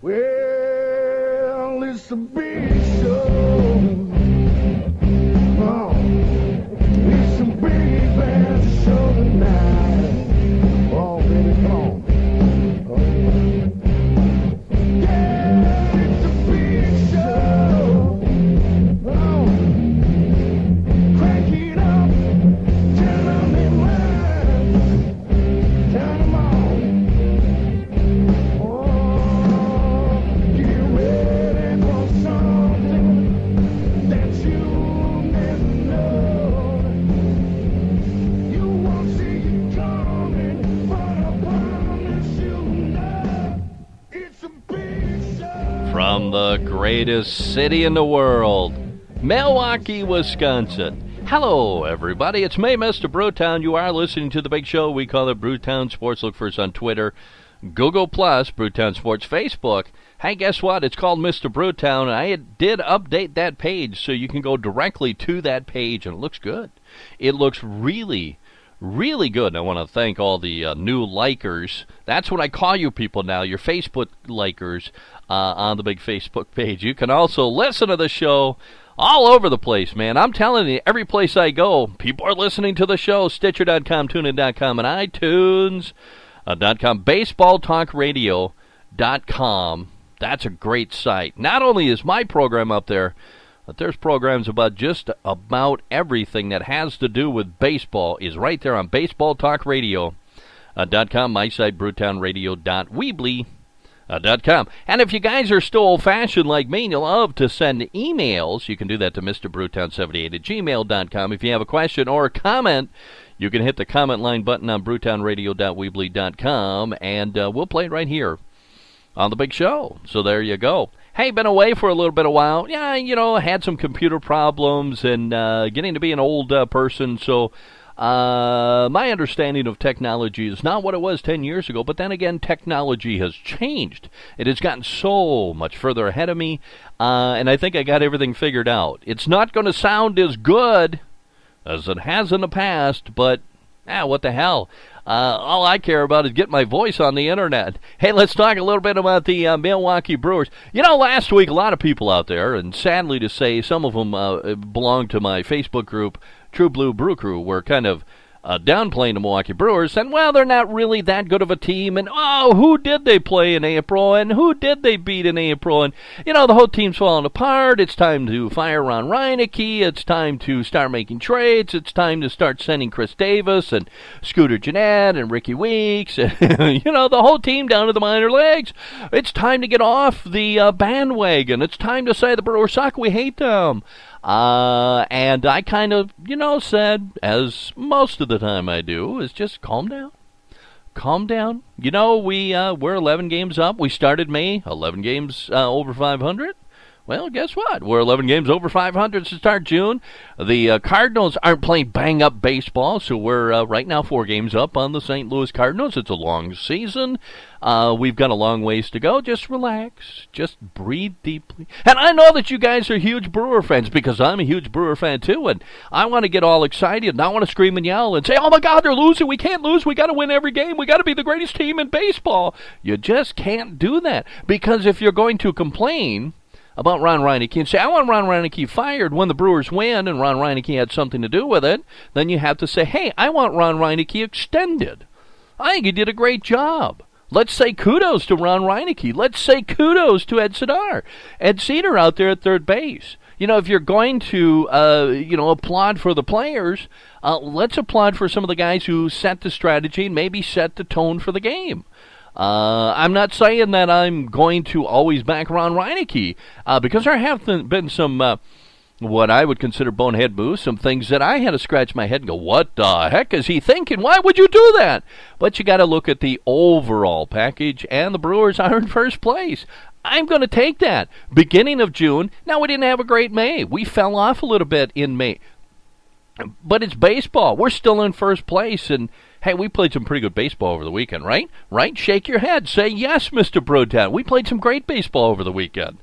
Well, it's a big show. Oh, it's a big bad show tonight. Oh, baby, come on. Oh. Yeah, it's a big show. Oh, crank it up. Tell them in line. Tell them on. From the greatest city in the world, Milwaukee, Wisconsin. Hello, everybody. It's me, Mr. Brewtown. You are listening to the big show. We call it Brewtownsports. Look for us on Twitter, Google+, Brewtownsports, Facebook. Hey, guess what? It's called Mr. Brewtown. I did update that page, so you can go directly to that page, and it looks good. It looks really good. And I want to thank all the new likers. That's what I call you people now, your Facebook likers on the big Facebook page. You can also listen to the show all over the place, man. I'm telling you, every place I go, people are listening to the show. Stitcher.com, TuneIn.com, and iTunes.com, BaseballTalkRadio.com. That's a great site. Not only is my program up there, but there's programs about just about everything that has to do with baseball is right there on BaseballTalkRadio.com, my site, BrewtownRadio.weebly.com. And if you guys are still old-fashioned like me and you love to send emails, you can do that to MrBrewtown78@gmail.com. If you have a question or a comment, you can hit the comment line button on BrewtownRadio.weebly.com, and we'll play it right here on the big show. So there you go. Hey, been away for a little bit of while. Yeah, you know, had some computer problems and getting to be an old person. So my understanding of technology is not what it was 10 years ago. But then again, technology has changed. It has gotten so much further ahead of me. And I think I got everything figured out. It's not going to sound as good as it has in the past, but what the hell? All I care about is getting my voice on the internet. Hey, let's talk a little bit about the Milwaukee Brewers. You know, last week, a lot of people out there, and sadly to say, some of them belong to my Facebook group, True Blue Brew Crew, were kind of downplaying the Milwaukee Brewers, and, well, they're not really that good of a team, and, who did they play in April, and who did they beat in April, and, you know, the whole team's falling apart. It's time to fire Ron Reineke. It's time to start making trades. It's time to start sending Chris Davis and Scooter Gennett and Ricky Weeks, and, you know, the whole team down to the minor leagues. It's time to get off the bandwagon. It's time to say the Brewers suck. We hate them. And I kind of, said, as most of the time I do, is just calm down. Calm down. You know, we're 11 games up. We started May, 11 games over 500. Well, guess what? We're 11 games over 500 to start June. The Cardinals aren't playing bang-up baseball, so we're right now 4 games up on the St. Louis Cardinals. It's a long season. We've got a long ways to go. Just relax. Just breathe deeply. And I know that you guys are huge Brewer fans, because I'm a huge Brewer fan too, and I want to get all excited, and I want to scream and yell and say, oh my God, they're losing. We can't lose. We got to win every game. We got to be the greatest team in baseball. You just can't do that, because if you're going to complain about Ron Reineke and say, I want Ron Reineke fired when the Brewers win and Ron Reineke had something to do with it, then you have to say, hey, I want Ron Reineke extended. I think he did a great job. Let's say kudos to Ron Reineke. Let's say kudos to Ed Cedar. Ed Cedar out there at third base. You know, if you're going to, applaud for the players, let's applaud for some of the guys who set the strategy and maybe set the tone for the game. I'm not saying that I'm going to always back Ron Reineke, because there have been some, what I would consider bonehead moves, some things that I had to scratch my head and go, what the heck is he thinking? Why would you do that? But you got to look at the overall package, and the Brewers are in first place. I'm going to take that. Beginning of June. Now, we didn't have a great May. We fell off a little bit in May. But it's baseball. We're still in first place, and hey, we played some pretty good baseball over the weekend, right? Right? Shake your head. Say, yes, Mr. Brewtown. We played some great baseball over the weekend.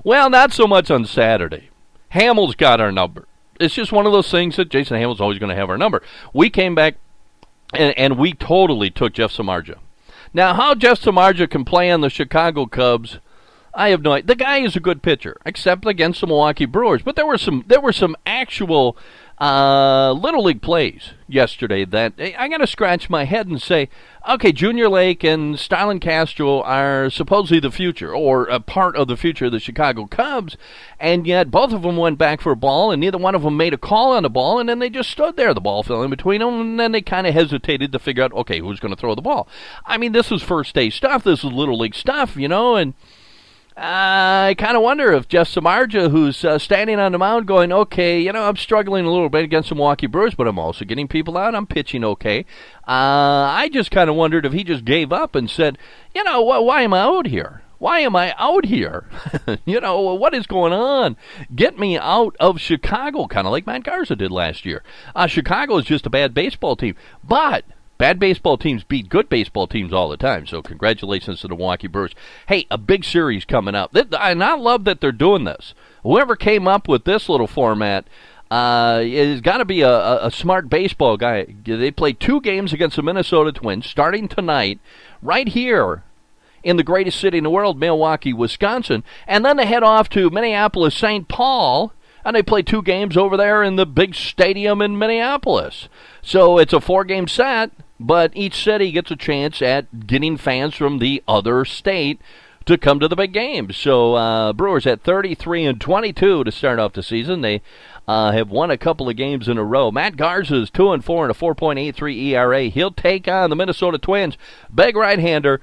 Well, not so much on Saturday. Hamill's got our number. It's just one of those things that Jason Hamill's always going to have our number. We came back, and we totally took Jeff Samardzija. Now, how Jeff Samardzija can play on the Chicago Cubs, I have no idea. The guy is a good pitcher, except against the Milwaukee Brewers. But there were some actual Little League plays yesterday that I got to scratch my head and say, okay, Junior Lake and Starlin Castro are supposedly the future, or a part of the future of the Chicago Cubs, and yet both of them went back for a ball, and neither one of them made a call on the ball, and then they just stood there. The ball fell in between them, and then they kind of hesitated to figure out, okay, who's going to throw the ball? I mean, this is first day stuff. This is Little League stuff, and I kind of wonder if Jeff Samardzija, who's standing on the mound going, okay, I'm struggling a little bit against the Milwaukee Brewers, but I'm also getting people out. I'm pitching okay. I just kind of wondered if he just gave up and said, why am I out here? Why am I out here? What is going on? Get me out of Chicago, kind of like Matt Garza did last year. Chicago is just a bad baseball team, but bad baseball teams beat good baseball teams all the time, so congratulations to the Milwaukee Brewers. Hey, a big series coming up. And I love that they're doing this. Whoever came up with this little format has got to be a smart baseball guy. They play 2 games against the Minnesota Twins starting tonight right here in the greatest city in the world, Milwaukee, Wisconsin. And then they head off to Minneapolis, St. Paul, and they play 2 games over there in the big stadium in Minneapolis. So it's a 4-game set, but each city gets a chance at getting fans from the other state to come to the big games. So Brewers at 33-22 to start off the season. They have won a couple of games in a row. Matt Garza is 2-4 and a 4.83 ERA. He'll take on the Minnesota Twins. Big right-hander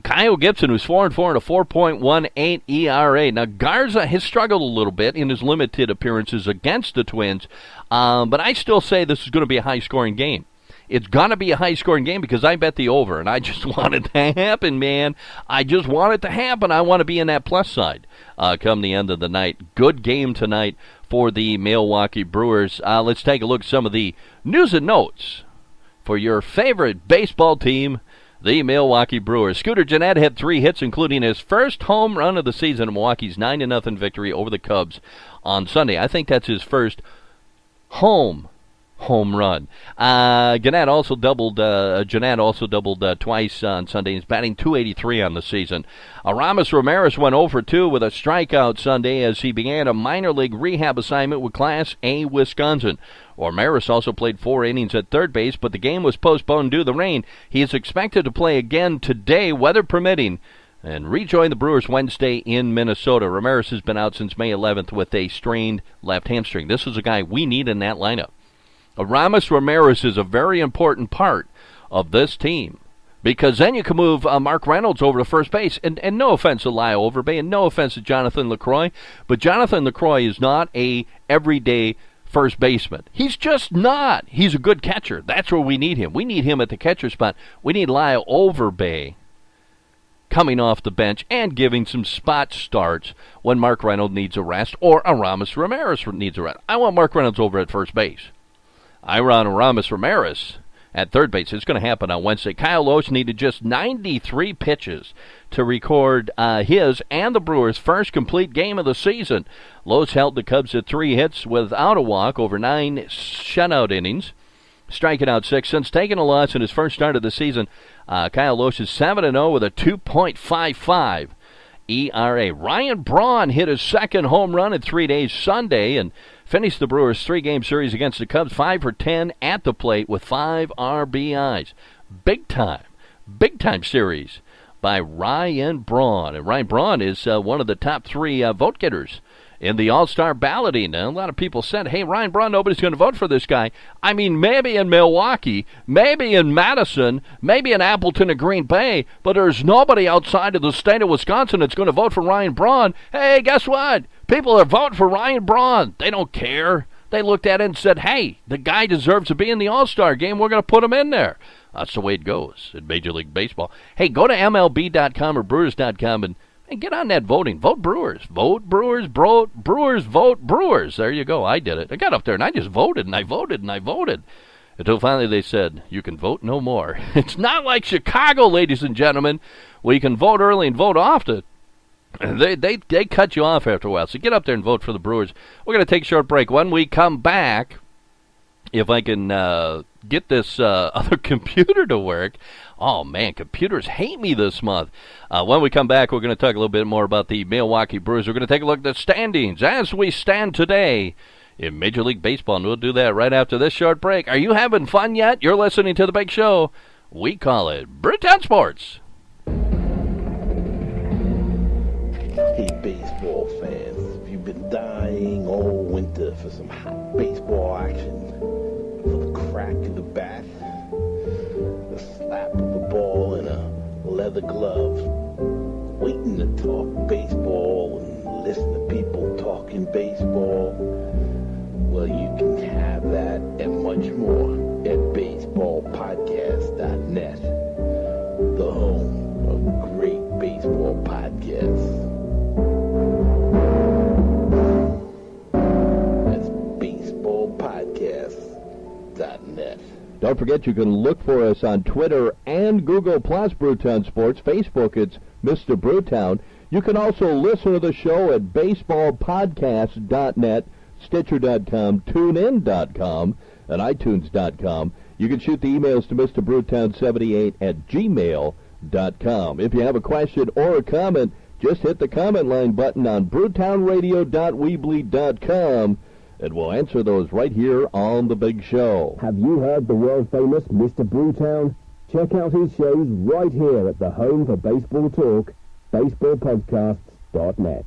Kyle Gibson, who's 4-4 and a 4.18 ERA. Now, Garza has struggled a little bit in his limited appearances against the Twins, but I still say this is going to be a high-scoring game. It's going to be a high-scoring game because I bet the over, and I just want it to happen, man. I just want it to happen. I want to be in that plus side come the end of the night. Good game tonight for the Milwaukee Brewers. Let's take a look at some of the news and notes for your favorite baseball team, the Milwaukee Brewers. Scooter Gennett had 3 hits, including his first home run of the season in Milwaukee's 9-0 victory over the Cubs on Sunday. I think that's his first home run. Gennett also doubled twice on Sunday. He's batting .283 on the season. Aramis Ramirez went 0-2 with a strikeout Sunday as he began a minor league rehab assignment with Class A Wisconsin. Ramirez also played 4 innings at third base, but the game was postponed due to the rain. He is expected to play again today, weather permitting, and rejoin the Brewers Wednesday in Minnesota. Ramirez has been out since May 11th with a strained left hamstring. This is a guy we need in that lineup. Aramis Ramirez is a very important part of this team because then you can move Mark Reynolds over to first base. And no offense to Lyle Overbay and no offense to Jonathan LaCroix, but Jonathan LaCroix is not a everyday first baseman. He's just not. He's a good catcher. That's where we need him. We need him at the catcher spot. We need Lyle Overbay coming off the bench and giving some spot starts when Mark Reynolds needs a rest or Aramis Ramirez needs a rest. I want Mark Reynolds over at first base. I run Aramis Ramirez at third base. It's going to happen on Wednesday. Kyle Loesch needed just 93 pitches to record his and the Brewers' first complete game of the season. Loesch held the Cubs at 3 hits without a walk over 9 shutout innings, striking out 6. Since taking a loss in his first start of the season, Kyle Loesch is 7-0 with a 2.55 ERA. Ryan Braun hit his second home run in 3 days Sunday and finished the Brewers' 3-game series against the Cubs 5 for 10 at the plate with 5 RBIs. Big time series by Ryan Braun. And Ryan Braun is one of the top 3 vote getters in the All-Star balloting. Now, a lot of people said, hey, Ryan Braun, nobody's going to vote for this guy. I mean, maybe in Milwaukee, maybe in Madison, maybe in Appleton or Green Bay, but there's nobody outside of the state of Wisconsin that's going to vote for Ryan Braun. Hey, guess what? People are voting for Ryan Braun. They don't care. They looked at it and said, hey, the guy deserves to be in the All-Star game. We're going to put him in there. That's the way it goes in Major League Baseball. Hey, go to MLB.com or Brewers.com and get on that voting. Vote Brewers. Vote Brewers. Brewers vote Brewers. There you go. I did it. I got up there and I just voted and I voted and I voted. Until finally they said, you can vote no more. It's not like Chicago, ladies and gentlemen, where you can vote early and vote often. They cut you off after a while. So get up there and vote for the Brewers. We're going to take a short break. When we come back, if I can get this other computer to work. Oh, man, computers hate me this month. When we come back, we're going to talk a little bit more about the Milwaukee Brewers. We're going to take a look at the standings as we stand today in Major League Baseball, and we'll do that right after this short break. Are you having fun yet? You're listening to The Big Show. We call it Brewtownsports. Hey, baseball fans, if you've been dying all winter for some hot baseball action, for the crack of the bat, the slap of the ball in a leather glove, waiting to talk baseball and listen to people talking baseball, well, you can have that and much more at baseballpodcast.net, the home of great baseball podcasts. That's baseballpodcast.net. Don't forget you can look for us on Twitter and Google Plus Brewtown Sports. Facebook, it's Mr. Brewtown. You can also listen to the show at baseballpodcast.net, Stitcher.com, TuneIn.com, and iTunes.com. You can shoot the emails to Mr. Brewtown78 at gmail.com. If you have a question or a comment, just hit the comment line button on brewtownradio.weebly.com, and we'll answer those right here on The Big Show. Have you heard the world-famous Mr. Brewtown? Check out his shows right here at the home for baseball talk, baseballpodcasts.net.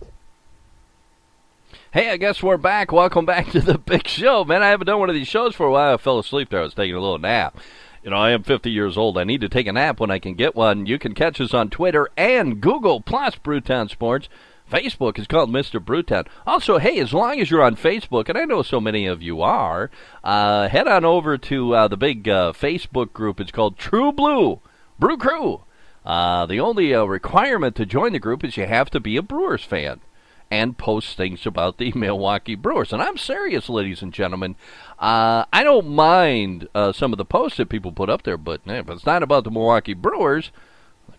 Hey, I guess we're back. Welcome back to The Big Show. Man, I haven't done one of these shows for a while. I fell asleep there. I was taking a little nap. You know, I am 50 years old. I need to take a nap when I can get one. You can catch us on Twitter and Google Plus Brewtown Sports. Facebook is called Mr. Brewtown. Also, hey, as long as you're on Facebook, and I know so many of you are, head on over to the big Facebook group. It's called True Blue Brew Crew. The only requirement to join the group is you have to be a Brewers fan and post things about the Milwaukee Brewers. And I'm serious, ladies and gentlemen. I don't mind some of the posts that people put up there, but if it's not about the Milwaukee Brewers,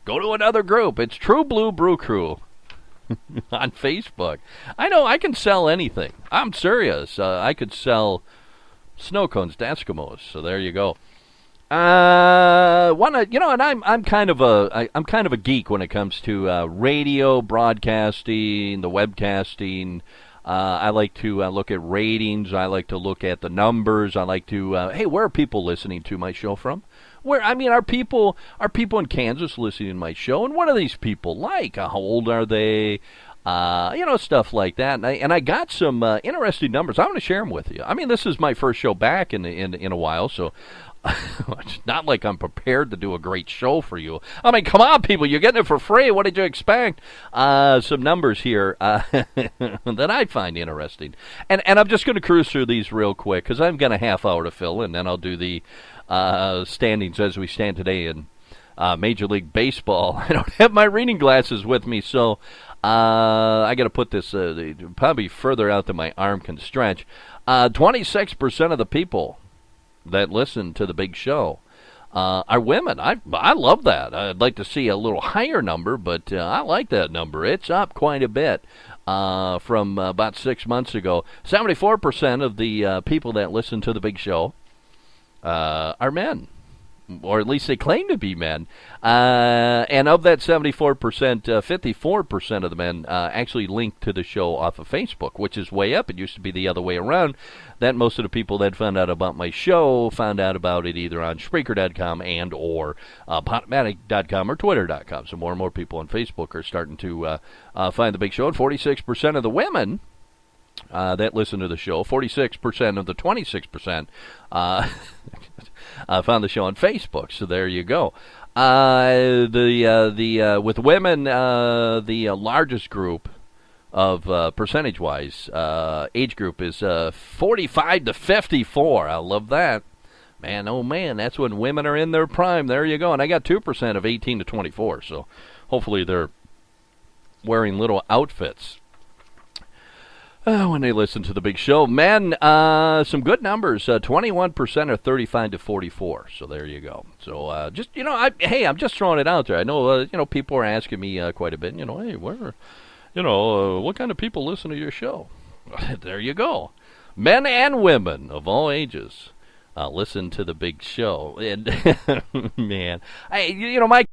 go to another group. It's True Blue Brew Crew on Facebook. I know I can sell anything. I'm serious. I could sell snow cones to Eskimos. So there you go. And I'm kind of a geek when it comes to radio broadcasting, the webcasting. I like to look at ratings. I like to look at the numbers. I like to hey, where are people listening to my show from? Are people in Kansas listening to my show? And what are these people like? How old are they? Stuff like that. And I got some interesting numbers. I want to share them with you. I mean, this is my first show back in a while, so it's not like I'm prepared to do a great show for you. I mean, come on, people. You're getting it for free. What did you expect? Some numbers here that I find interesting. And I'm just going to cruise through these real quick because I've got a half hour to fill, and then I'll do the standings as we stand today in Major League Baseball. I don't have my reading glasses with me, so I got to put this probably further out than my arm can stretch. 26% of the people that listen to the Big Show are women. I love that. I'd like to see a little higher number, but I like that number. It's up quite a bit from about 6 months ago. 74% of the people that listen to the Big Show are men, or at least they claim to be men. And of that 74%, 54% of the men actually link to the show off of Facebook, which is way up. It used to be the other way around, that most of the people that found out about my show found out about it either on Spreaker.com and or Podomatic.com or Twitter.com. So more and more people on Facebook are starting to find the Big Show. And 46% of the women that listen to the show, 46% of the 26%, found the show on Facebook. So there you go. With women, the largest group of percentage-wise age group is 45 to 54. I love that. Man, oh man, that's when women are in their prime. There you go. And I got 2% of 18 to 24. So hopefully they're wearing little outfits when they listen to the Big Show. Men, some good numbers. 21% are 35 to 44. So there you go. So I'm just throwing it out there. I know, people are asking me quite a bit. Hey, what kind of people listen to your show? There you go. Men and women of all ages listen to the big show. And man, you know, Mike.